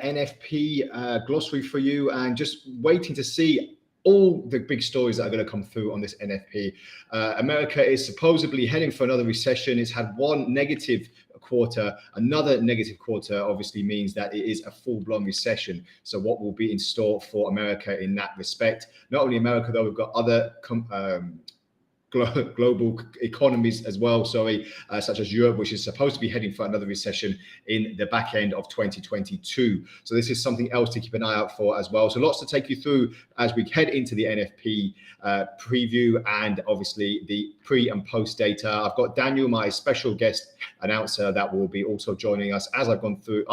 NFP glossary for you, and just waiting to see all the big stories that are going to come through on this NFP. America is supposedly heading for another recession. It's had one negative quarter. Another negative quarter obviously means that it is a full-blown recession. So what will be in store for America in that respect? Not only America, though, we've got other global economies as well, such as Europe, which is supposed to be heading for another recession in the back end of 2022. So this is something else to keep an eye out for as well. So lots to take you through as we head into the NFP preview, and obviously the pre and post data. I've got Daniel, my special guest announcer, that will be also joining us after I've gone through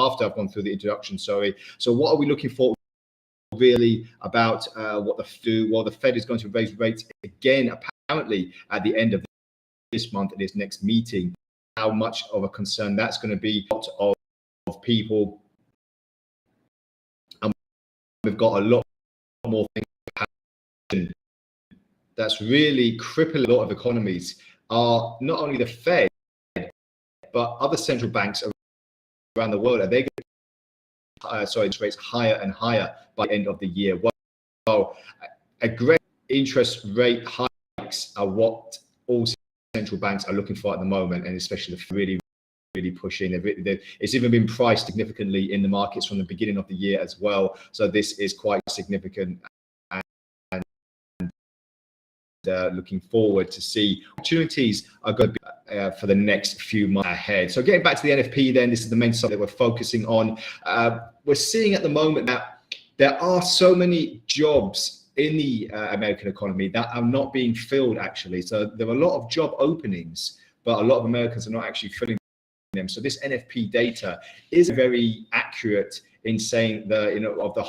the introduction. So what are we looking for really about what the Fed do? Well, the Fed is going to raise rates again, apparently at the end of this month at its next meeting. How much of a concern that's going to be of people, and we've got a lot more things that's really crippling a lot of economies. Are not only the Fed but other central banks around the world. Are they going to interest rates higher and higher by the end of the year? Well, aggressive interest rate hikes are what all central banks are looking for at the moment, and especially the really pushing. It's even been priced significantly in the markets from the beginning of the year as well. So this is quite significant, and looking forward to see opportunities are going to be for the next few months ahead. So getting back to the NFP, then, this is the main subject we're focusing on. We're seeing at the moment that there are so many jobs in the American economy that are not being filled, actually. So there are a lot of job openings, but a lot of Americans are not actually filling them. So this NFP data is very accurate in saying of the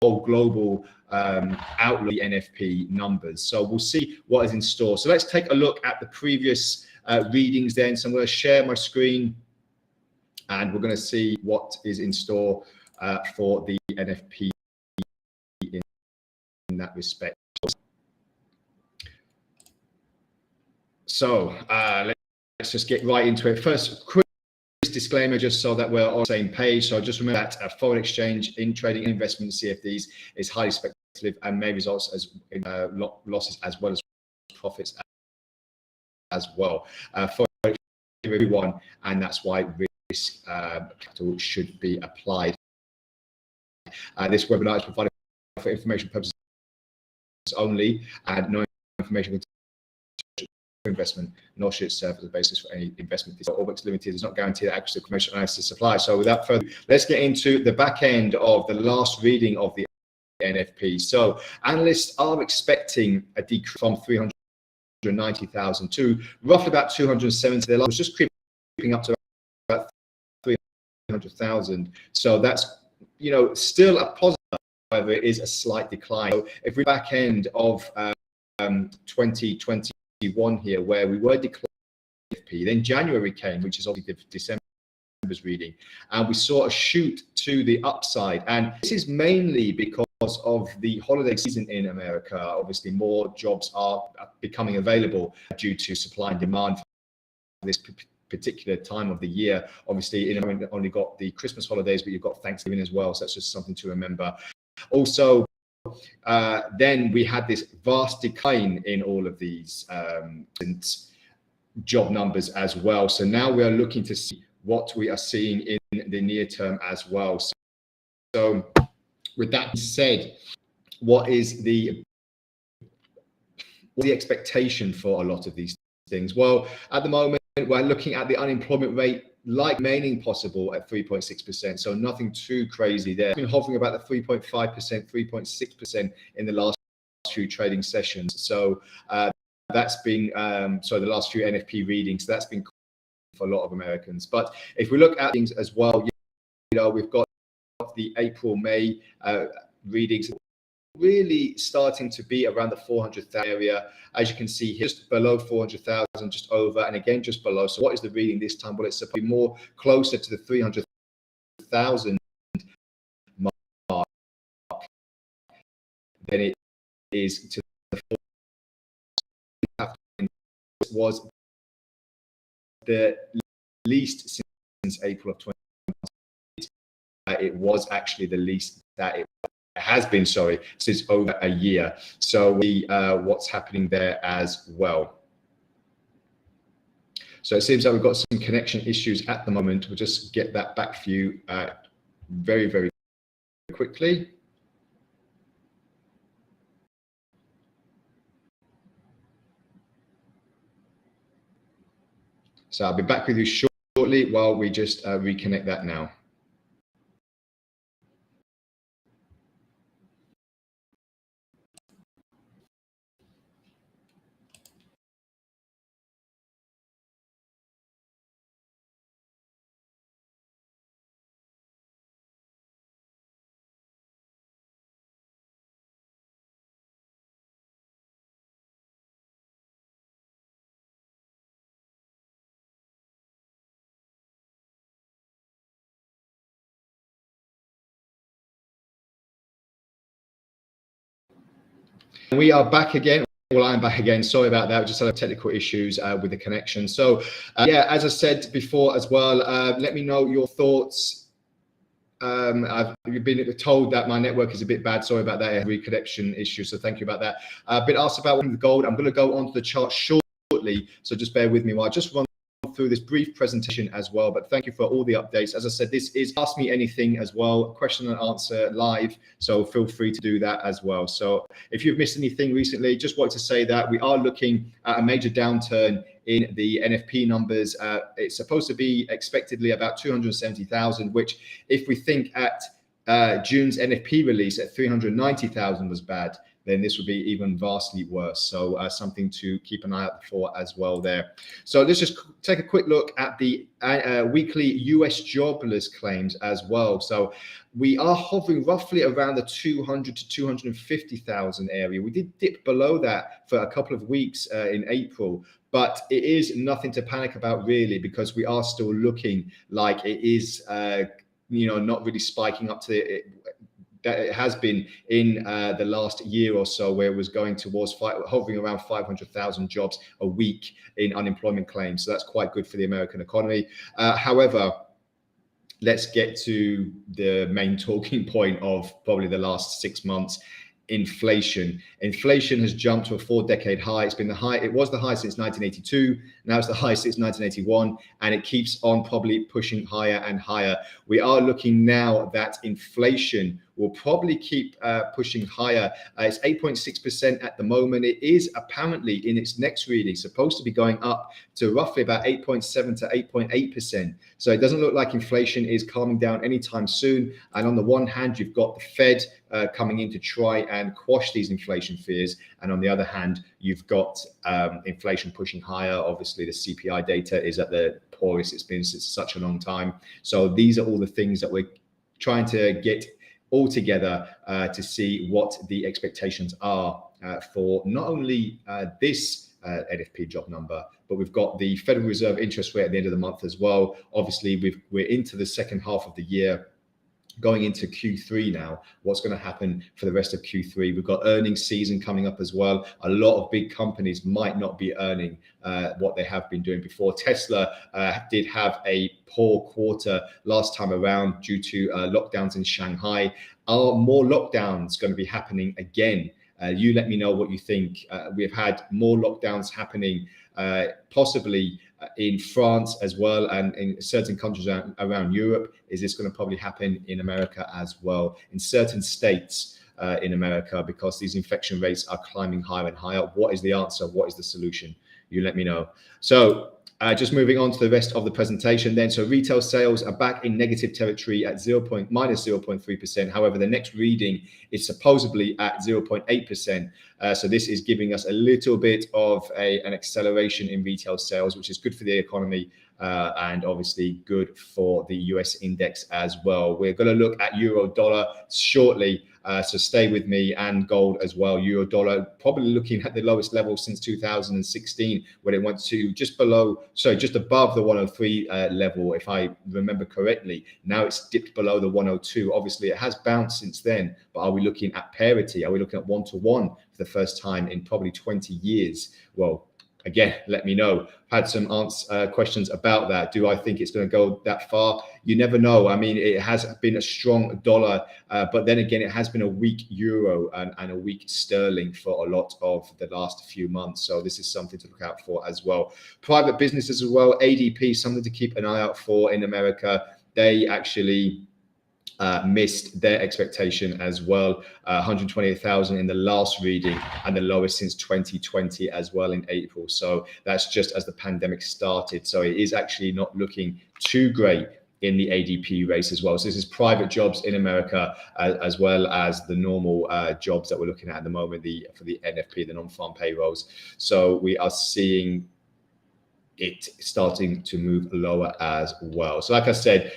whole global outlook, the NFP numbers. So we'll see what is in store. So let's take a look at the previous readings then. So I'm going to share my screen, and we're going to see what is in store for the NFP in that respect. So let's just get right into it. First, quick disclaimer, just so that we're on the same page. So just remember that foreign exchange in trading and investment in CFDs is highly speculative and may result as losses as well as profits as well for everyone, and that's why risk capital should be applied. This webinar is provided for information purposes only, and no information investment, nor should it serve as a basis for any investment. Orbix Limited does not guarantee the accuracy of commercial analysis supply. So without further, let's get into the back end of the last reading of the NFP. So analysts are expecting a decrease from 390,000 to roughly about 270. Their was just creeping up to about 300,000. So that's still a positive. However, it is a slight decline. So if we back end of 2021 here, where we were declining, then January came, which is obviously December's reading, and we saw a shoot to the upside. And this is mainly because of the holiday season in America. Obviously, more jobs are becoming available due to supply and demand for this particular time of the year. Obviously, only got the Christmas holidays, but you've got Thanksgiving as well. So that's just something to remember. Also, then we had this vast decline in all of these job numbers as well. So now we are looking to see what we are seeing in the near term as well. So with that said, what is the expectation for a lot of these things? Well, at the moment, we're looking at the unemployment rate remaining possible at 3.6%. So nothing too crazy there. It's been hovering about the 3.5%, 3.6% in the last few trading sessions. So that's been the last few NFP readings. That's been for a lot of Americans. But if we look at things as well, we've got the April-May readings really starting to be around the 400,000 area. As you can see here, just below 400,000, just over, and again just below. So what is the reading this time? Well, it's supposed to be more closer to the 300,000 mark than it is to the 400,000. It was the least since April of 2020. it was actually the least that it has been, sorry, since over a year. So what's happening there as well. So it seems like we've got some connection issues at the moment. We'll just get that back for you very, very quickly. So I'll be back with you shortly while we just reconnect that now. We are back again. Well, I'm back again. Sorry about that. We just had technical issues with the connection. So, yeah, as I said before as well, let me know your thoughts. I've been told that my network is a bit bad. Sorry about that. Reconnection issue. So thank you about that. Been asked about the gold. I'm going to go onto the chart shortly. So just bear with me while I just run through this brief presentation as well, but thank you for all the updates. As I said, this is Ask Me Anything as well, question and answer live, so feel free to do that as well. So if you've missed anything recently, just wanted to say that we are looking at a major downturn in the NFP numbers. It's supposed to be expectedly about 270,000, which if we think at June's NFP release at 390,000 was bad, then this would be even vastly worse. So something to keep an eye out for as well there. So let's just take a quick look at the weekly US jobless claims as well. So we are hovering roughly around the 200 to 250,000 area. We did dip below that for a couple of weeks in April, but it is nothing to panic about really, because we are still looking like it is, not really spiking up to it. That it has been in the last year or so, where it was going towards hovering around 500,000 jobs a week in unemployment claims. So that's quite good for the American economy. However, let's get to the main talking point of probably the last 6 months. Inflation. Inflation has jumped to a 4-decade high. It's been the high. It was the high since 1982. Now it's the high since 1981, and it keeps on probably pushing higher and higher. We are looking now that inflation will probably keep pushing higher. It's 8.6% at the moment. It is apparently in its next reading supposed to be going up to roughly about 8.7 to 8.8%. So it doesn't look like inflation is calming down anytime soon. And on the one hand, you've got the Fed coming in to try and quash these inflation fears. And on the other hand, you've got inflation pushing higher. Obviously, the CPI data is at the poorest it's been since such a long time. So these are all the things that we're trying to get all together to see what the expectations are for not only this NFP job number, but we've got the Federal Reserve interest rate at the end of the month as well. Obviously, we're into the second half of the year, going into Q3 now. What's going to happen for the rest of Q3? We've got earnings season coming up as well. A lot of big companies might not be earning what they have been doing before. Tesla did have a poor quarter last time around due to lockdowns in Shanghai. Are more lockdowns going to be happening again? You let me know what you think. We've had more lockdowns happening, possibly in France as well, and in certain countries around Europe. Is this going to probably happen in America as well, in certain states in America, because these infection rates are climbing higher and higher? What is the answer? What is the solution? You let me know. So just moving on to the rest of the presentation then. So retail sales are back in negative territory at minus 0.3%. However, the next reading is supposedly at 0.8%. So this is giving us a little bit of an acceleration in retail sales, which is good for the economy and obviously good for the US index as well. We're going to look at euro dollar shortly. So stay with me, and gold as well. Euro dollar probably looking at the lowest level since 2016, when it went to just above the 103 level, if I remember correctly. Now it's dipped below the 102. Obviously, it has bounced since then, but are we looking at parity? Are we looking at 1-to-1 for the first time in probably 20 years? Well, again, let me know. Had some questions about that. Do I think it's going to go that far? You never know. I mean, it has been a strong dollar, but then again, it has been a weak euro and a weak sterling for a lot of the last few months. So this is something to look out for as well. Private businesses as well. ADP, something to keep an eye out for in America. They actually missed their expectation as well. 128,000 in the last reading and the lowest since 2020 as well in April. So that's just as the pandemic started. So it is actually not looking too great in the ADP race as well. So this is private jobs in America as well as the normal jobs that we're looking at the moment, for the NFP, the non-farm payrolls. So we are seeing it starting to move lower as well. So like I said,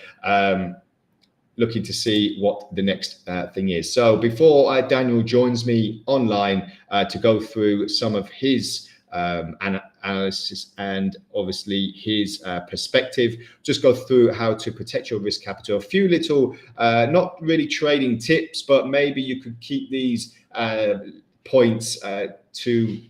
looking to see what the next thing is. So before Daniel joins me online to go through some of his analysis and obviously his perspective, just go through how to protect your risk capital. A few little, not really trading tips, but maybe you could keep these points to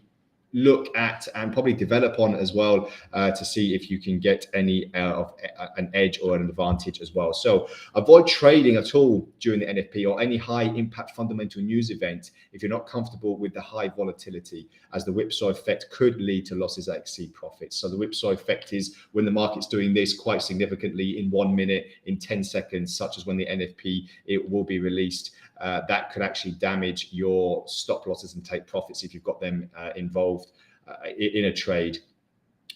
look at and probably develop on as well to see if you can get any of an edge or an advantage as well. So avoid trading at all during the NFP or any high impact fundamental news event if you're not comfortable with the high volatility, as the whipsaw effect could lead to losses that exceed profits. So the whipsaw effect is when the market's doing this quite significantly in 1 minute, in 10 seconds, such as when the NFP it will be released. That could actually damage your stop losses and take profits if you've got them involved in a trade.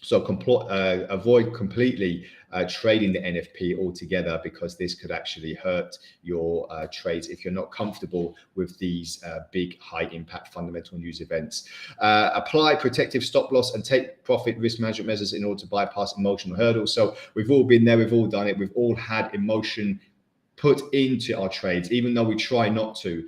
So avoid completely trading the NFP altogether, because this could actually hurt your trades if you're not comfortable with these big high impact fundamental news events. Apply protective stop loss and take profit risk management measures in order to bypass emotional hurdles. So we've all been there, we've all done it, we've all had emotion put into our trades, even though we try not to.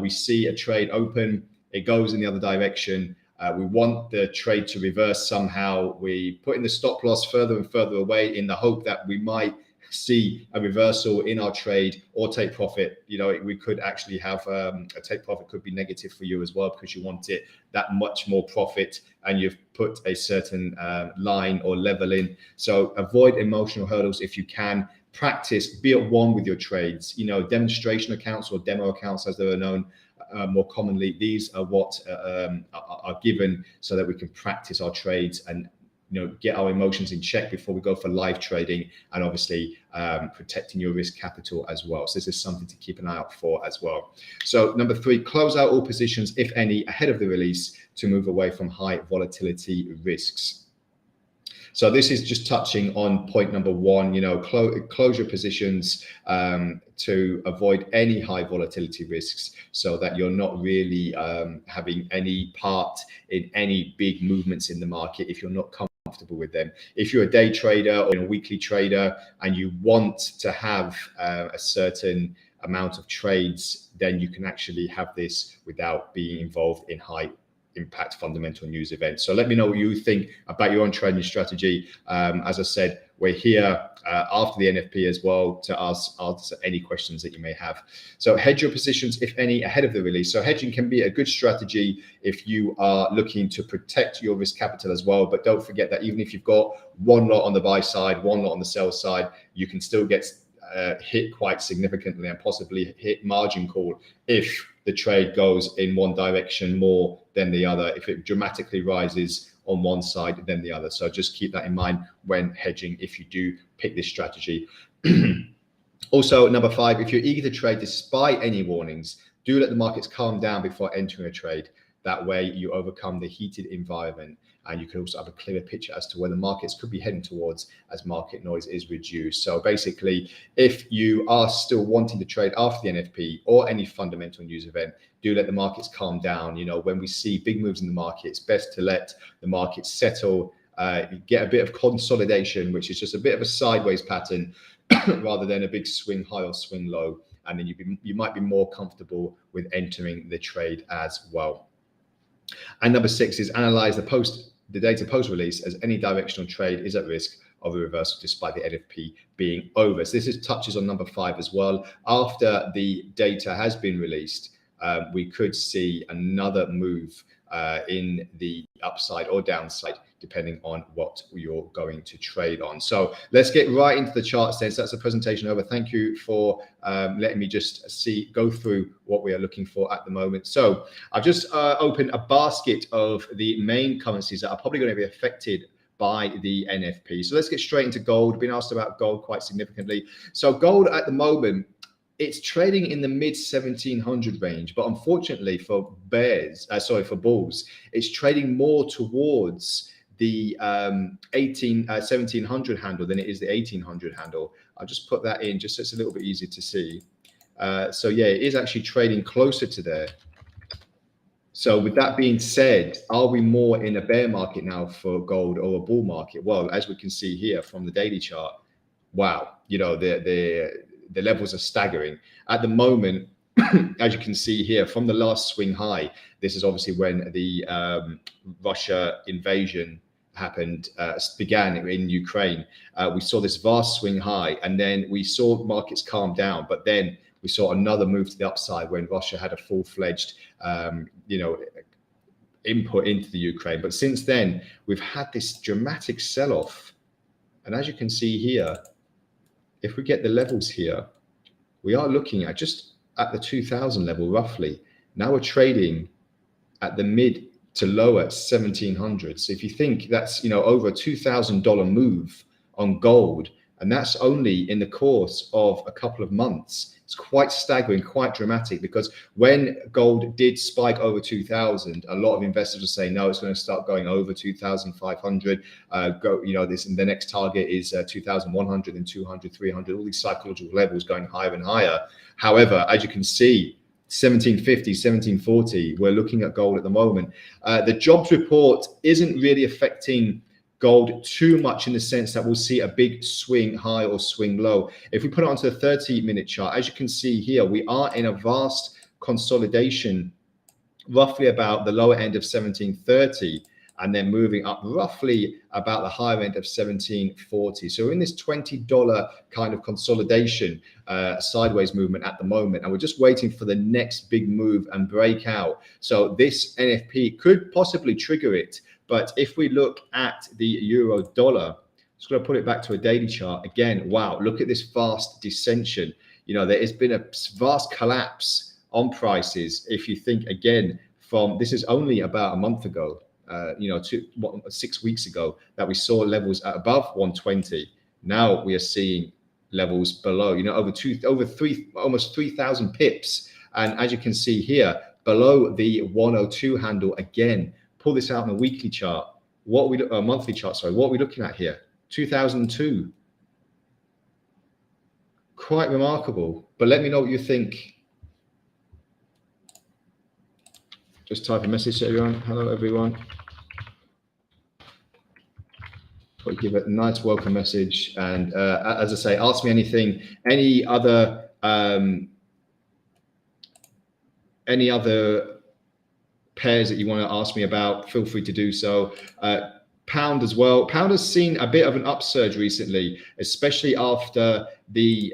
We see a trade open, it goes in the other direction. We want the trade to reverse somehow. We put in the stop loss further and further away in the hope that we might see a reversal in our trade or take profit. You know, we could actually have a take profit could be negative for you as well, because you want it that much more profit and you've put a certain line or level in. So avoid emotional hurdles if you can. Practice, be at one with your trades. You know, demonstration accounts or demo accounts, as they are known more commonly. These are what are given so that we can practice our trades and, you know, get our emotions in check before we go for live trading, and obviously protecting your risk capital as well. So this is something to keep an eye out for as well. So number 3, close out all positions, if any, ahead of the release to move away from high volatility risks. So this is just touching on point number 1, you know, close your positions to avoid any high volatility risks, so that you're not really having any part in any big movements in the market if you're not comfortable with them. If you're a day trader or a weekly trader and you want to have a certain amount of trades, then you can actually have this without being involved in high impact fundamental news events. So let me know what you think about your own trading strategy. As I said, we're here after the NFP as well to answer any questions that you may have. So hedge your positions, if any, ahead of the release. So hedging can be a good strategy if you are looking to protect your risk capital as well. But don't forget that even if you've got one lot on the buy side, one lot on the sell side, you can still get hit quite significantly and possibly hit margin call if the trade goes in one direction more than the other, if it dramatically rises on one side than the other. So just keep that in mind when hedging if you do pick this strategy. Also, number 5, if you're eager to trade despite any warnings, do let the markets calm down before entering a trade. That way you overcome the heated environment, and you can also have a clearer picture as to where the markets could be heading towards as market noise is reduced. So basically, if you are still wanting to trade after the NFP or any fundamental news event, do let the markets calm down. You know, when we see big moves in the market, it's best to let the market settle, get a bit of consolidation, which is just a bit of a sideways pattern rather than a big swing high or swing low. And then you might be more comfortable with entering the trade as well. And number 6 is analyze the data post-release, as any directional trade is at risk of a reversal despite the NFP being over. So this touches on number 5 as well. After the data has been released, we could see another move in the upside or downside, depending on what you're going to trade on. So let's get right into the charts then. So that's the presentation over. Thank you for letting me just go through what we are looking for at the moment. So I've just opened a basket of the main currencies that are probably going to be affected by the NFP. So let's get straight into gold. Been asked about gold quite significantly. So gold at the moment, it's trading in the mid 1700 range, but unfortunately for bulls, it's trading more towards the 1700 handle than it is the 1800 handle. I'll just put that in just so it's a little bit easier to see. So yeah, it is actually trading closer to there. So with that being said, are we more in a bear market now for gold or a bull market? Well, as we can see here from the daily chart, wow, you know, the levels are staggering. At the moment, as you can see here, from the last swing high, this is obviously when the Russia invasion happened, began in Ukraine. We saw this vast swing high, and then we saw markets calm down, but then we saw another move to the upside when Russia had a full-fledged, input into the Ukraine. But since then, we've had this dramatic sell-off. And as you can see here, if we get the levels here, we are looking at just at the 2000 level roughly. Now we're trading at the mid to lower 1700. So if you think that's, you know, over a $2,000 move on gold, and that's only in the course of a couple of months, it's quite staggering, quite dramatic, because when gold did spike over 2000, a lot of investors were saying, no, it's going to start going over 2500. This, and the next target is 2100 and 200, 300, all these psychological levels going higher and higher. However, as you can see, 1750, 1740, we're looking at gold at the moment. The jobs report isn't really affecting gold too much in the sense that we'll see a big swing high or swing low. If we put it onto the 30-minute chart, as you can see here, we are in a vast consolidation, roughly about the lower end of 1730, and then moving up roughly about the higher end of 1740. So we're in this $20 kind of consolidation, sideways movement at the moment, and we're just waiting for the next big move and breakout. So this NFP could possibly trigger it. But if we look at the euro dollar, just going to put it back to a daily chart again. Wow, look at this vast dissension. You know, there has been a vast collapse on prices. If you think again from, this is only about a month ago, 6 weeks ago, that we saw levels at above 120. Now we are seeing levels below, you know, almost 3,000 pips. And as you can see here, below the 102 handle again. Pull this out on a weekly chart. Monthly chart, sorry. What are we looking at here? 2002. Quite remarkable. But let me know what you think. Just type a message to everyone. Hello, everyone. I'll give it a nice welcome message. And as I say, ask me anything, any other pairs that you want to ask me about, feel free to do so. Pound as well. Pound has seen a bit of an upsurge recently, especially after the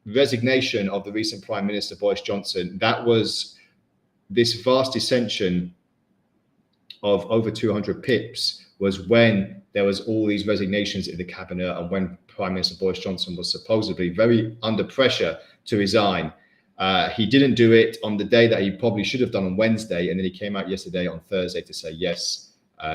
resignation of the recent Prime Minister Boris Johnson. That was this vast dissension of over 200 pips was when there was all these resignations in the cabinet, and when Prime Minister Boris Johnson was supposedly very under pressure to resign. He didn't do it on the day that he probably should have done on Wednesday, and then he came out yesterday on Thursday to say, yes,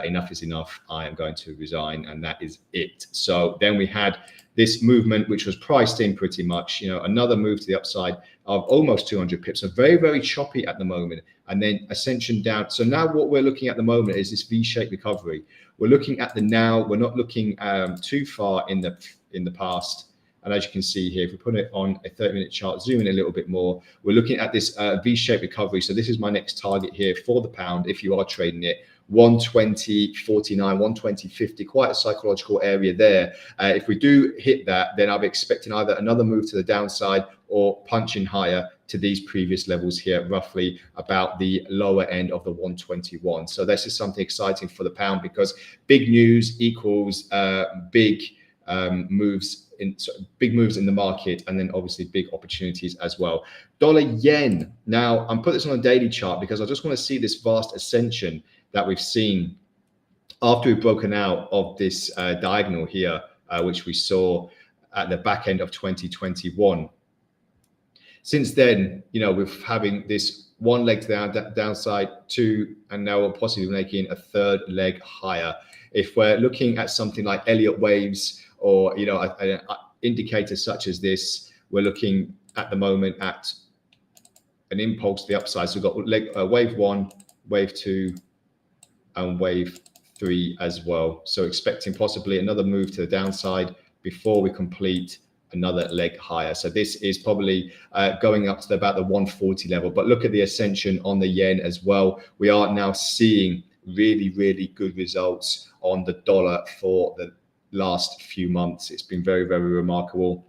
enough is enough, I am going to resign, and that is it. So then we had this movement, which was priced in pretty much, you know, another move to the upside of almost 200 pips. So very, very choppy at the moment, and then ascension down. So now what we're looking at the moment is this V-shaped recovery. We're looking at the now. We're not looking too far in the past. And as you can see here, if we put it on a 30-minute chart, zoom in a little bit more, we're looking at this V-shaped recovery. So this is my next target here for the pound, if you are trading it, 120.49, 120.50, quite a psychological area there. If we do hit that, then I'll be expecting either another move to the downside or punching higher to these previous levels here, roughly about the lower end of the 121. So this is something exciting for the pound, because big news equals big moves in sort of big moves in the market, and then obviously big opportunities as well. Dollar yen. Now I'm putting this on a daily chart because I just want to see this vast ascension that we've seen after we've broken out of this diagonal here, which we saw at the back end of 2021. Since then, we're having this one leg downside, two, and now we're possibly making a third leg higher. If we're looking at something like Elliott waves or an indicator such as this, we're looking at the moment at an impulse to the upside. So we've got wave one, wave two, and wave three as well. So expecting possibly another move to the downside before we complete another leg higher. So this is probably going up to about the 140 level. But look at the ascension on the yen as well. We are now seeing really, really good results on the dollar for the last few months. It's been very, very remarkable.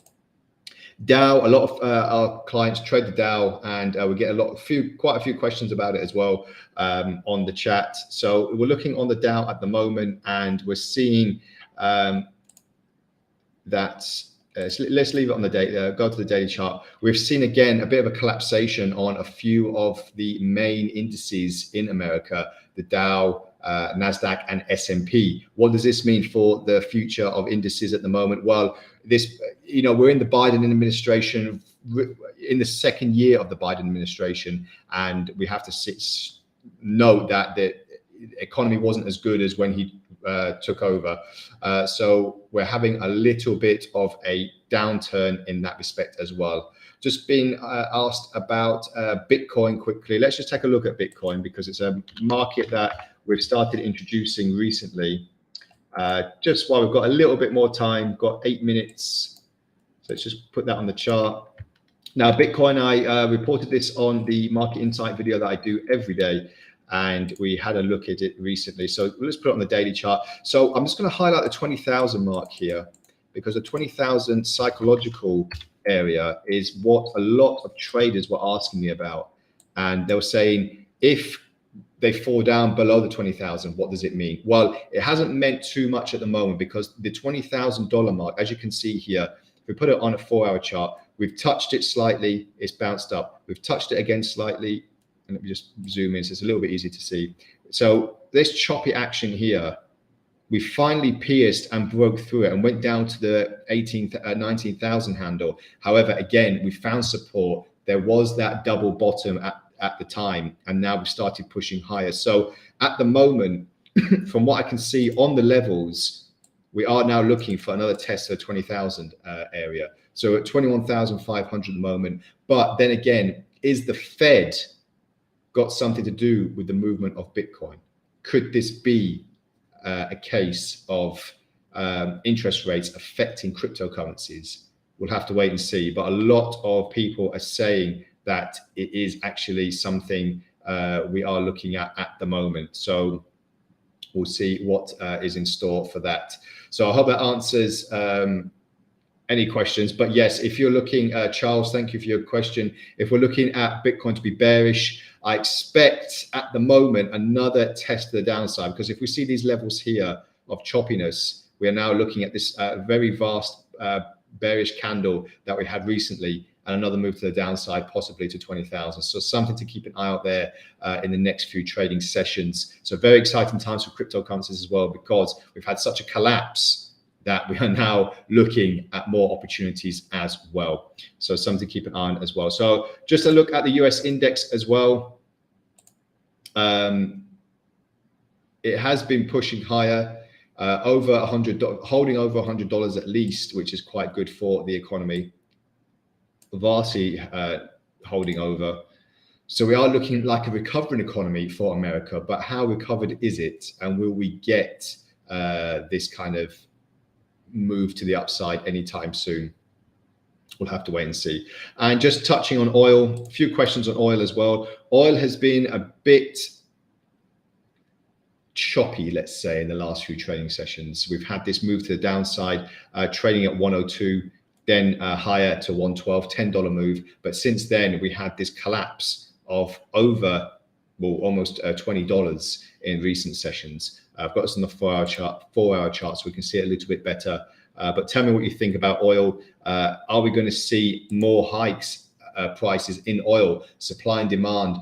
Dow, a lot of our clients trade the Dow, and we get quite a few questions about it as well on the chat. So we're looking on the Dow at the moment, and we're seeing that. Let's leave it on the day. Go to the daily chart. We've seen again a bit of a collapsation on a few of the main indices in America: the Dow, NASDAQ, and S&P. What does this mean for the future of indices at the moment? Well, we're in the Biden administration, in the second year of the Biden administration, and we have to note that the economy wasn't as good as when he took over. So we're having a little bit of a downturn in that respect as well. Just being asked about Bitcoin quickly. Let's just take a look at Bitcoin because it's a market that we've started introducing recently. Just while we've got a little bit more time, got 8 minutes. So let's just put that on the chart. Now, Bitcoin, I reported this on the Market Insight video that I do every day, and we had a look at it recently. So let's put it on the daily chart. So I'm just going to highlight the 20,000 mark here, because the 20,000 psychological area is what a lot of traders were asking me about. And they were saying, if they fall down below the 20,000, what does it mean? Well, it hasn't meant too much at the moment, because the $20,000 mark, as you can see here, if we put it on a 4-hour chart, we've touched it slightly, it's bounced up. We've touched it again slightly, and let me just zoom in so it's a little bit easier to see. So this choppy action here, we finally pierced and broke through it and went down to the 19,000 handle. However, again, we found support. There was that double bottom at the time, and now we started pushing higher. So at the moment, from what I can see on the levels, we are now looking for another test of the 20,000 area. So at 21,500 at the moment. But then again, is the Fed got something to do with the movement of Bitcoin? Could this be a case of interest rates affecting cryptocurrencies? We'll have to wait and see. But a lot of people are saying that it is actually something we are looking at the moment. So we'll see what is in store for that. So I hope that answers any questions. But yes, if you're looking, Charles, thank you for your question. If we're looking at Bitcoin to be bearish, I expect at the moment another test to the downside, because if we see these levels here of choppiness, we are now looking at this very vast bearish candle that we had recently, and another move to the downside, possibly to 20,000. So something to keep an eye out there in the next few trading sessions. So very exciting times for cryptocurrencies as well, because we've had such a collapse that we are now looking at more opportunities as well. So something to keep an eye on as well. So just a look at the US index as well. It has been pushing higher, over $100, holding over $100 at least, which is quite good for the economy. Vastly holding over. So we are looking like a recovering economy for America, but how recovered is it? And will we get this kind of move to the upside anytime soon? We'll have to wait and see. And just touching on oil, a few questions on oil as well. Oil has been a bit choppy, let's say, in the last few trading sessions. We've had this move to the downside, trading at 102, then higher to 112, $10 move. But since then, we had this collapse of over, well, almost $20 in recent sessions. I've got this on the 4-hour chart so we can see it a little bit better. But tell me what you think about oil. Are we going to see more hikes, prices in oil, supply and demand?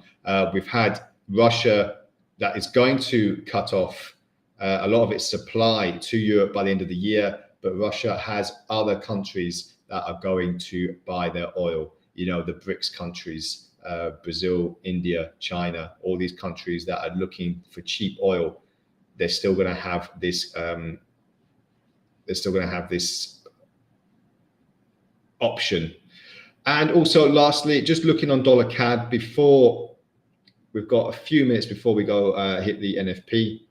We've had Russia that is going to cut off a lot of its supply to Europe by the end of the year, but Russia has other countries that are going to buy their oil. You know, the BRICS countries, Brazil, India, China, all these countries that are looking for cheap oil. They're still going to have this. They're still going to have this option. And also, lastly, just looking on dollar CAD before we've got a few minutes before we go hit the NFP.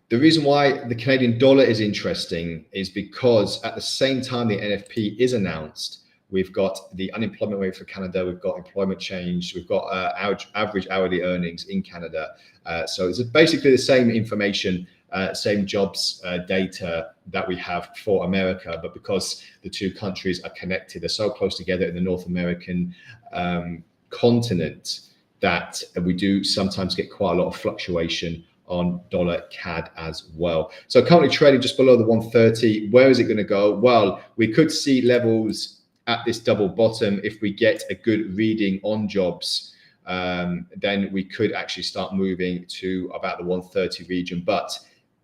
The reason why the Canadian dollar is interesting is because at the same time the NFP is announced, we've got the unemployment rate for Canada, we've got employment change, we've got average hourly earnings in Canada. So it's basically the same information, same jobs data that we have for America, but because the two countries are connected, they're so close together in the North American continent that we do sometimes get quite a lot of fluctuation on dollar CAD as well. So currently trading just below the 130. Where is it going to go? Well, we could see levels at this double bottom. If we get a good reading on jobs, then we could actually start moving to about the 130 region, but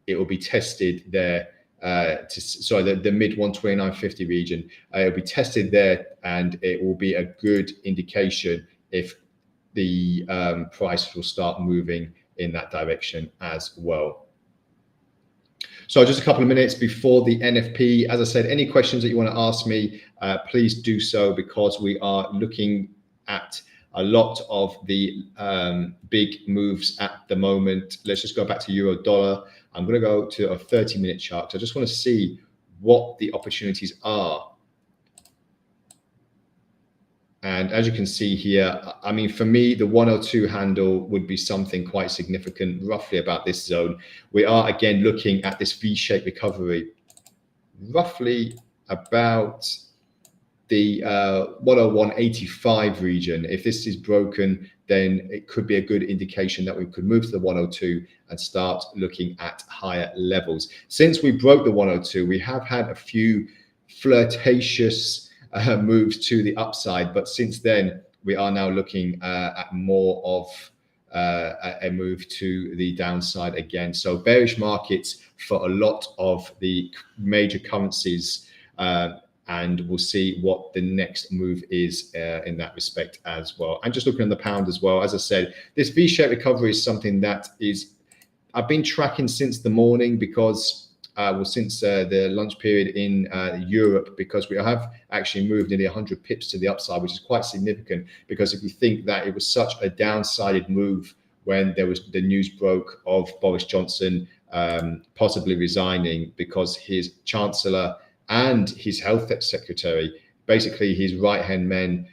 it will be tested there. The mid 129.50 region. It will be tested there, and it will be a good indication if the price will start moving in that direction as well. So just a couple of minutes before the NFP. As I said, any questions that you want to ask me, please do so, because we are looking at a lot of the big moves at the moment. Let's just go back to euro dollar. I'm going to go to a 30-minute chart. So I just want to see what the opportunities are. And as you can see here, I mean, for me, the 102 handle would be something quite significant, roughly about this zone. We are again looking at this V-shaped recovery, roughly about the 101.85 region. If this is broken, then it could be a good indication that we could move to the 102 and start looking at higher levels. Since we broke the 102, we have had a few flirtatious moves to the upside, but since then we are now looking at more of a move to the downside again. So bearish markets for a lot of the major currencies, and we'll see what the next move is in that respect as well. And just looking at the pound as well, as I said, this V-shaped recovery is something that I've been tracking since the morning, because since the lunch period in Europe, because we have actually moved nearly 100 pips to the upside, which is quite significant, because if you think that it was such a downsided move when there was the news broke of Boris Johnson possibly resigning, because his chancellor and his health secretary, basically his right-hand men,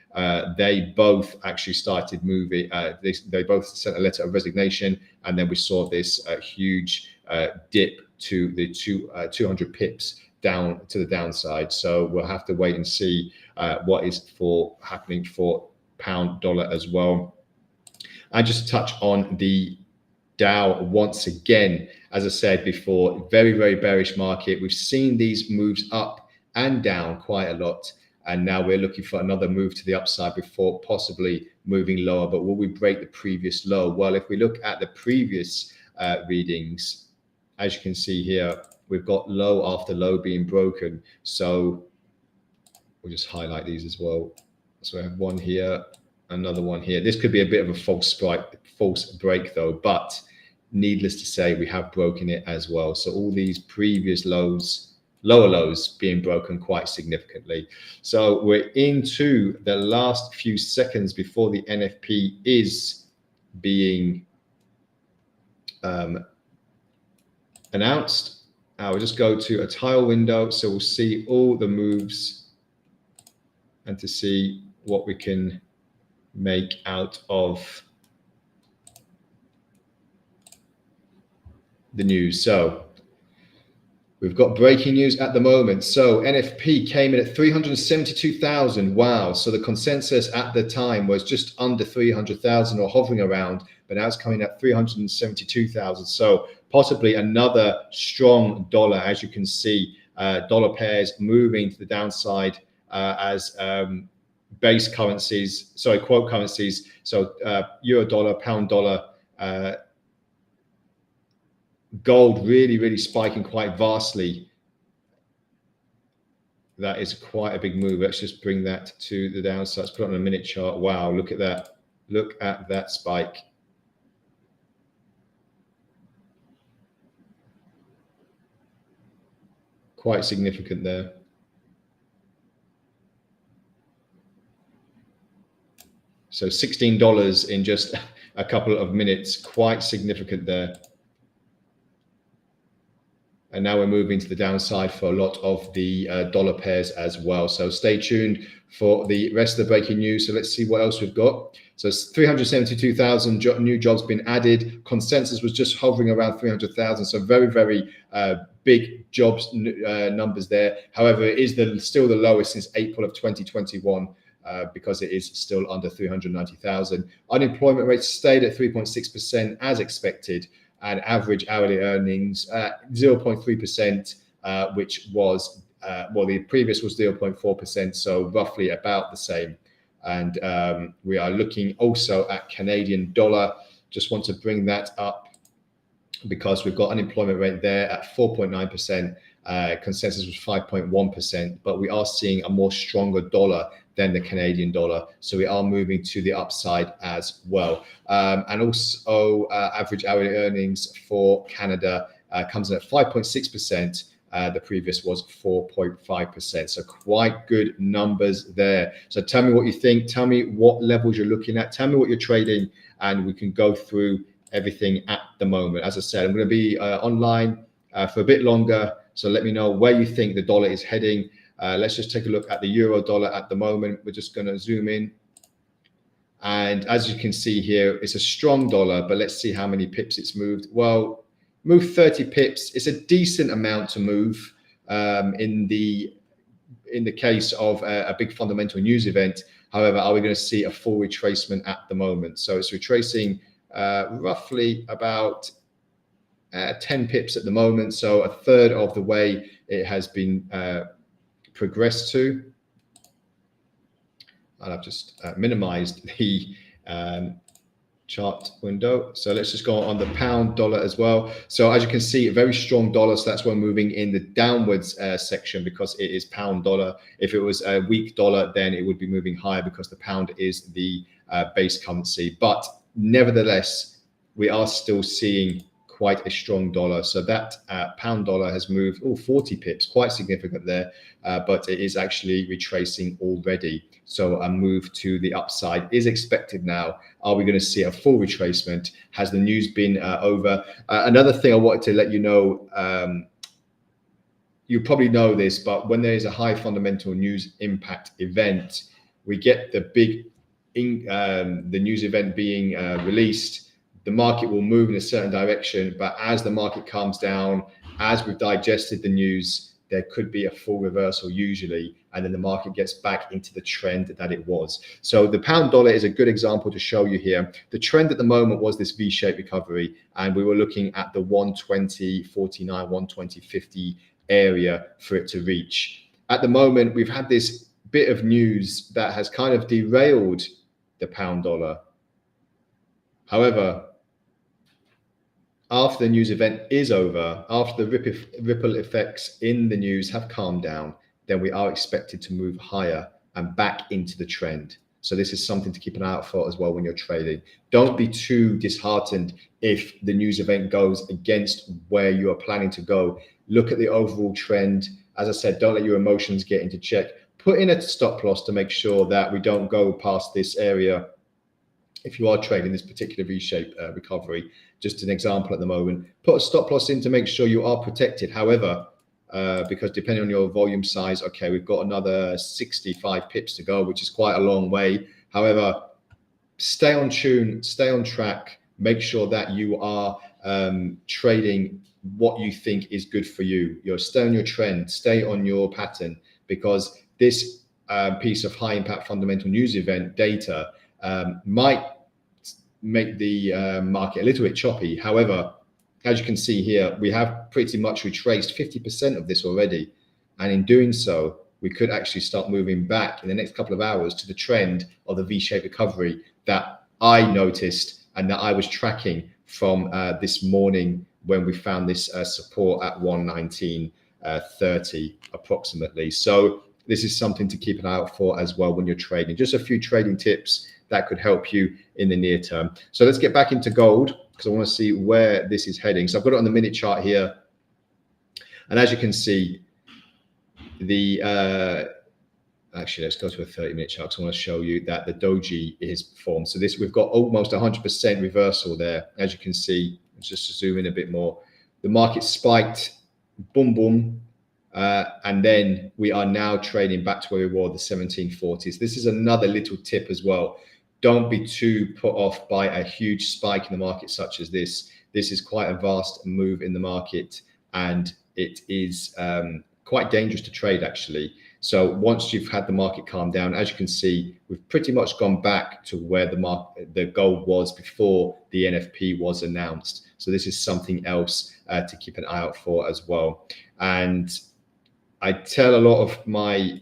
they both actually started moving. They both sent a letter of resignation, and then we saw this huge dip to the 200 pips down to the downside. So we'll have to wait and see what is happening for pound dollar as well. And just to touch on the Dow once again, as I said before, very, very bearish market. We've seen these moves up and down quite a lot, and now we're looking for another move to the upside before possibly moving lower. But will we break the previous low? Well, if we look at the previous readings, as you can see here, we've got low after low being broken. So we'll just highlight these as well. So I have one here, another one here. This could be a bit of a false break though, but needless to say, we have broken it as well. So all these previous lows, lower lows being broken quite significantly. So we're into the last few seconds before the NFP is being announced. We'll just go to a tile window, so we'll see all the moves and to see what we can make out of the news. So we've got breaking news at the moment. So NFP came in at 372,000. Wow. So the consensus at the time was just under 300,000 or hovering around, but now it's coming at 372,000. So possibly another strong dollar, as you can see, dollar pairs moving to the downside as base currencies, sorry, quote currencies. So euro dollar, pound dollar, gold really spiking quite vastly. That is quite a big move. Let's just bring that to the downside. Let's put it on a minute chart. Wow, look at that. Look at that spike. Quite significant there. So $16 in just a couple of minutes, quite significant there. And now we're moving to the downside for a lot of the dollar pairs as well. So stay tuned for the rest of the breaking news. So let's see what else we've got. So 372,000 new jobs been added. Consensus was just hovering around 300,000. So very big jobs numbers there. However, it is still the lowest since April of 2021. Because it is still under 390,000. Unemployment rate stayed at 3.6% as expected, and average hourly earnings 0.3%, which was, well, the previous was 0.4%, so roughly about the same. And we are looking also at Canadian dollar. Just want to bring that up because we've got unemployment rate there at 4.9%. Consensus was 5.1%, but we are seeing a more stronger dollar than the Canadian dollar. So we are moving to the upside as well. And also average hourly earnings for Canada comes in at 5.6%. The previous was 4.5%. So quite good numbers there. So tell me what you think. Tell me what levels you're looking at. Tell me what you're trading, and we can go through everything at the moment. As I said, I'm going to be online for a bit longer. So let me know where you think the dollar is heading. Let's just take a look at the euro dollar at the moment. We're just going to zoom in. And as you can see here, it's a strong dollar, but let's see how many pips it's moved. Well, moved 30 pips. It's a decent amount to move in the case of a big fundamental news event. However, are we going to see a full retracement at the moment? So it's retracing roughly about 10 pips at the moment. So a third of the way it has been progressed to. And I've just minimized the chart window. So let's just go on the pound dollar as well. So as you can see, a very strong dollar. So that's why we're moving in the downwards section, because it is pound dollar. If it was a weak dollar, then it would be moving higher because the pound is the base currency. But nevertheless, we are still seeing quite a strong dollar. So that pound dollar has moved 40 pips, quite significant there, but it is actually retracing already. So a move to the upside is expected now. Are we going to see a full retracement? Has the news been over? Another thing I wanted to let you know, you probably know this, but when there is a high fundamental news impact event, we get the big, the news event being released. The market will move in a certain direction, but as the market calms down, as we've digested the news, there could be a full reversal usually, and then the market gets back into the trend that it was. So the pound dollar is a good example to show you here. The trend at the moment was this V-shaped recovery, and we were looking at the 120.49, 120.50 area for it to reach. At the moment, we've had this bit of news that has kind of derailed the pound dollar. However, after the news event is over, after the ripple effects in the news have calmed down, then we are expected to move higher and back into the trend. So this is something to keep an eye out for as well when you're trading. Don't be too disheartened if the news event goes against where you are planning to go. Look at the overall trend. As I said, don't let your emotions get into check. Put in a stop loss to make sure that we don't go past this area. If you are trading this particular V-shaped recovery, just an example at the moment, put a stop loss in to make sure you are protected. However, because depending on your volume size, okay, we've got another 65 pips to go, which is quite a long way. However, stay on tune, stay on track, make sure that you are trading what you think is good for you. Stay on your trend, stay on your pattern, because this piece of high impact fundamental news event data might make the market a little bit choppy. However, as you can see here, we have pretty much retraced 50% of this already. And in doing so, we could actually start moving back in the next couple of hours to the trend of the V-shaped recovery that I noticed and that I was tracking from this morning when we found this support at 119.30 approximately. So this is something to keep an eye out for as well when you're trading. Just a few trading tips that could help you in the near term. So let's get back into gold because I want to see where this is heading. So I've got it on the minute chart here. And as you can see, the actually, let's go to a 30-minute chart because I want to show you that the doji is formed. So this, we've got almost 100% reversal there. As you can see, just to zoom in a bit more, the market spiked, boom, boom, and then we are now trading back to where we were, the 1740s. This is another little tip as well. Don't be too put off by a huge spike in the market such as this. This is quite a vast move in the market, and it is quite dangerous to trade actually. So once you've had the market calm down, as you can see, we've pretty much gone back to where the gold was before the NFP was announced. So this is something else to keep an eye out for as well. And I tell a lot of my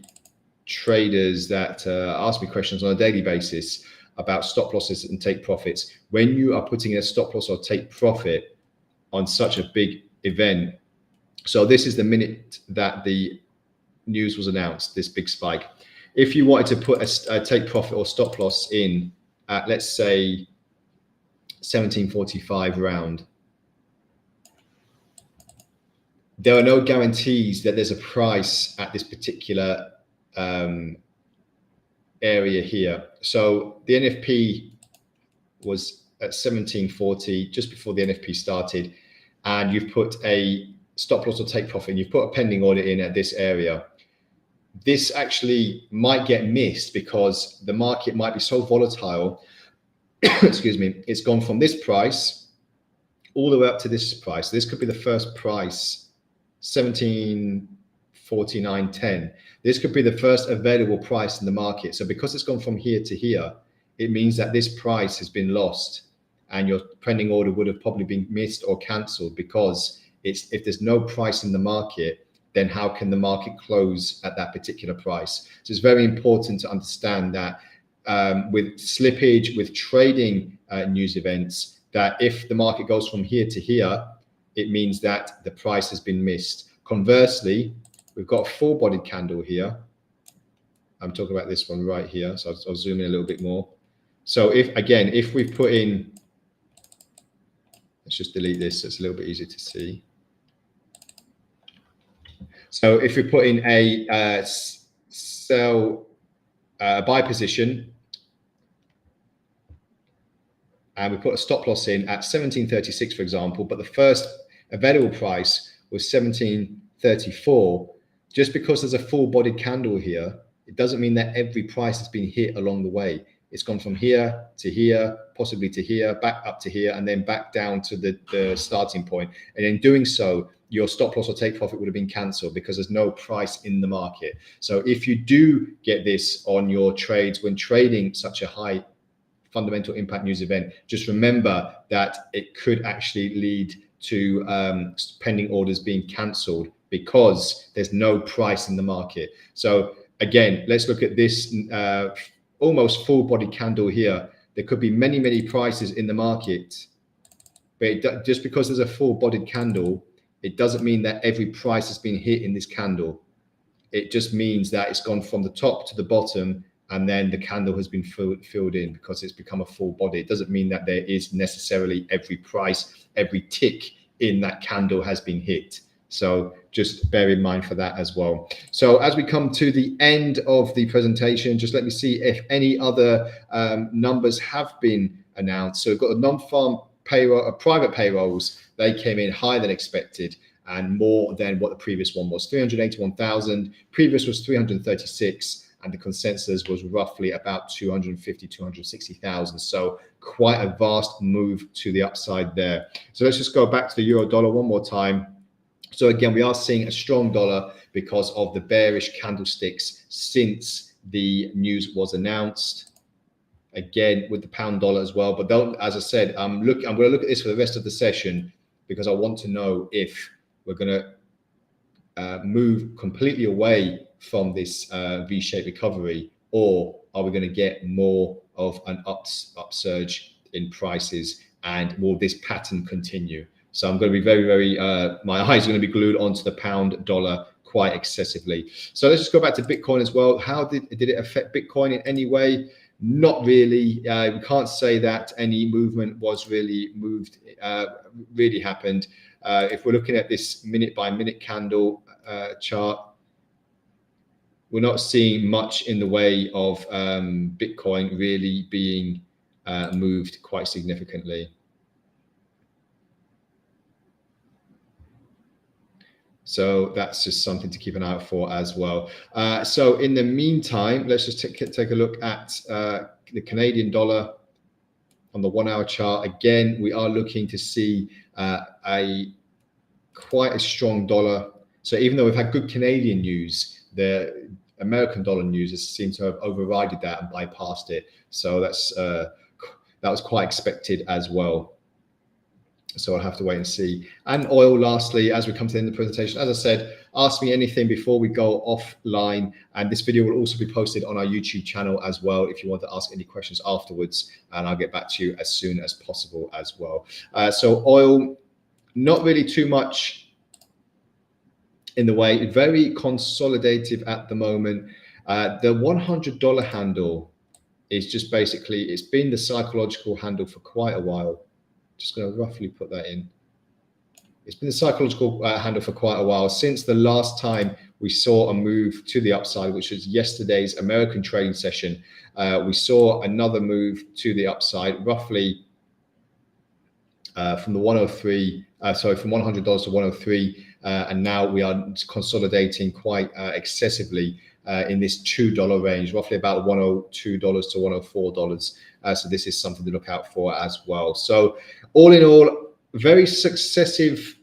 traders that ask me questions on a daily basis about stop losses and take profits. When you are putting in a stop loss or take profit on such a big event, so this is the minute that the news was announced, this big spike. If you wanted to put a take profit or stop loss in at, let's say, 1745 round, there are no guarantees that there's a price at this particular area here. So the NFP was at 1740 just before the NFP started, and you've put a stop loss or take profit, and you've put a pending order in at this area. This actually might get missed because the market might be so volatile. Excuse me, it's gone from this price all the way up to this price. This could be the first price, 1749.10. This could be the first available price in the market. So because it's gone from here to here, it means that this price has been lost and your pending order would have probably been missed or cancelled, because if there's no price in the market, then how can the market close at that particular price? So it's very important to understand that with slippage, with trading news events, that if the market goes from here to here, it means that the price has been missed. Conversely, we've got a full-bodied candle here. I'm talking about this one right here. So I'll zoom in a little bit more. So if we put in, let's just delete this so it's a little bit easier to see. So if we put in a buy position, and we put a stop loss in at 1736, for example, but the first available price was 1734, just because there's a full-bodied candle here, it doesn't mean that every price has been hit along the way. It's gone from here to here, possibly to here, back up to here, and then back down to the starting point. And in doing so, your stop loss or take profit would have been cancelled because there's no price in the market. So if you do get this on your trades when trading such a high fundamental impact news event, just remember that it could actually lead to pending orders being cancelled because there's no price in the market. So again, let's look at this almost full-bodied candle here. There could be many, many prices in the market, but just because there's a full-bodied candle, it doesn't mean that every price has been hit in this candle. It just means that it's gone from the top to the bottom, and then the candle has been filled in because it's become a full body. It doesn't mean that there is necessarily every price, every tick in that candle has been hit. So just bear in mind for that as well. So as we come to the end of the presentation, just let me see if any other numbers have been announced. So we've got the non-farm payroll, private payrolls. They came in higher than expected and more than what the previous one was. 381,000. Previous was 336, and the consensus was roughly about 250, 260,000. So quite a vast move to the upside there. So let's just go back to the euro dollar one more time. So again, we are seeing a strong dollar because of the bearish candlesticks since the news was announced. Again, with the pound dollar as well. But don't, as I said, I'm going to look at this for the rest of the session because I want to know if we're going to move completely away from this V-shaped recovery, or are we going to get more of an upsurge in prices, and will this pattern continue? So I'm going to be very, my eyes are going to be glued onto the pound dollar quite excessively. So let's just go back to Bitcoin as well. How did it affect Bitcoin in any way? Not really. We can't say that any movement was really really happened. If we're looking at this minute by minute candle chart, we're not seeing much in the way of Bitcoin really being moved quite significantly. So that's just something to keep an eye out for as well. So in the meantime, let's just take a look at the Canadian dollar on the 1 hour chart. Again, we are looking to see quite a strong dollar. So even though we've had good Canadian news, the American dollar news has seemed to have overridden that and bypassed it. So that was quite expected as well. So I'll have to wait and see. And oil, lastly, as we come to the end of the presentation, as I said, ask me anything before we go offline. And this video will also be posted on our YouTube channel as well, if you want to ask any questions afterwards. And I'll get back to you as soon as possible as well. So oil, not really too much in the way, very consolidative at the moment. The $100 handle is just basically, it's been the psychological handle for quite a while. Just going to roughly put that in. It's been the psychological handle for quite a while, since the last time we saw a move to the upside, which was yesterday's American trading session. We saw another move to the upside, roughly from the 103, from $100 to 103, and now we are consolidating quite excessively in this $2 range, roughly about $102 to $104. So this is something to look out for as well. So all in all, very successive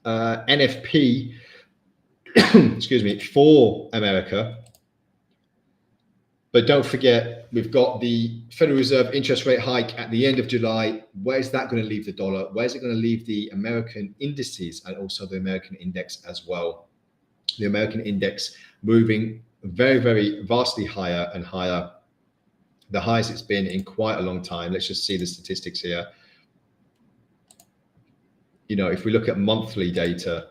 NFP, excuse me, for America. But don't forget, we've got the Federal Reserve interest rate hike at the end of July. Where's that going to leave the dollar? Where's it going to leave the American indices and also the American index as well? The American index moving very vastly higher and higher. The highest it's been in quite a long time. Let's just see the statistics here. You know, if we look at monthly data,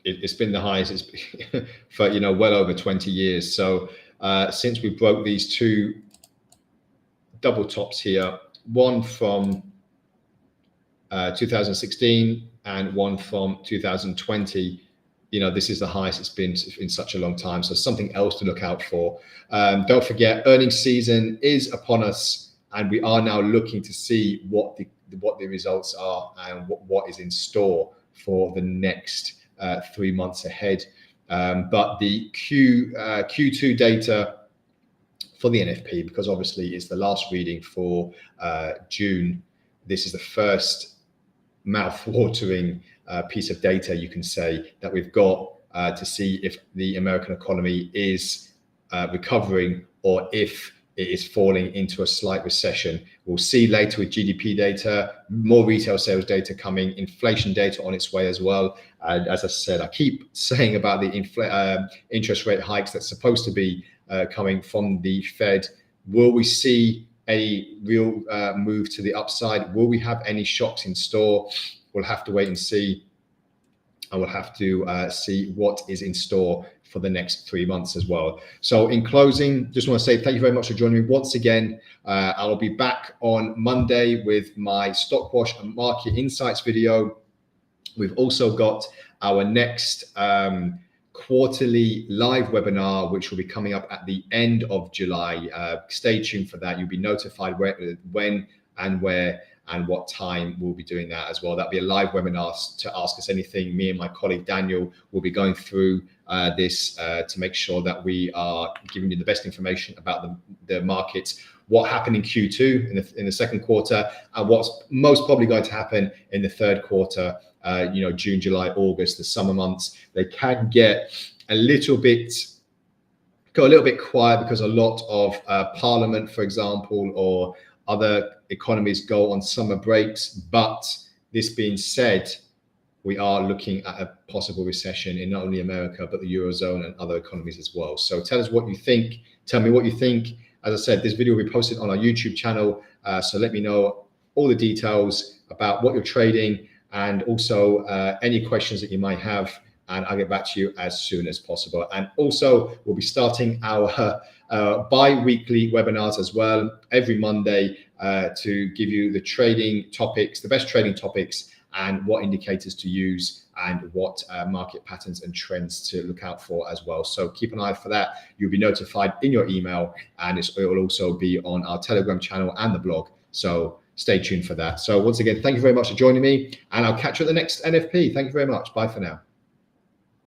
it's been the highest it's been for, you know, well over 20 years. So since we broke these two double tops here, one from 2016 and one from 2020, you know, this is the highest it's been in such a long time. So something else to look out for. Don't forget, earnings season is upon us, and we are now looking to see what the results are and what is in store for the next 3 months ahead. But the Q2 data for the NFP, because obviously it's the last reading for June, this is the first mouth-watering piece of data, you can say, that we've got to see if the American economy is recovering or if it is falling into a slight recession. We'll see later with GDP data, more retail sales data coming, inflation data on its way as well. And as I said, I keep saying about the interest rate hikes that's supposed to be coming from the Fed. Will we see a real move to the upside? Will we have any shocks in store? We'll have to wait and see. And we'll have to see what is in store for the next 3 months as well. So in closing, just want to say thank you very much for joining me once again. I'll be back on Monday with my stock wash and market insights video. We've also got our next quarterly live webinar, which will be coming up at the end of July. Stay tuned for that. You'll be notified when and where and what time we'll be doing that as well. That'll be a live webinar to ask us anything. Me and my colleague Daniel will be going through this to make sure that we are giving you the best information about the markets, what happened in Q2 in the second quarter, and what's most probably going to happen in the third quarter. You know, June, July, August, the summer months, they can get a little bit quiet because a lot of Parliament, for example, or other economies go on summer breaks. But this being said, we are looking at a possible recession in not only America, but the Eurozone and other economies as well. So tell us what you think. Tell me what you think. As I said, this video will be posted on our YouTube channel. So let me know all the details about what you're trading and also any questions that you might have. And I'll get back to you as soon as possible. And also, we'll be starting our bi-weekly webinars as well every Monday to give you the trading topics, the best trading topics, and what indicators to use and what market patterns and trends to look out for as well. So keep an eye out for that. You'll be notified in your email, and it will also be on our Telegram channel and the blog. So stay tuned for that. So once again, thank you very much for joining me, and I'll catch you at the next NFP. Thank you very much. Bye for now.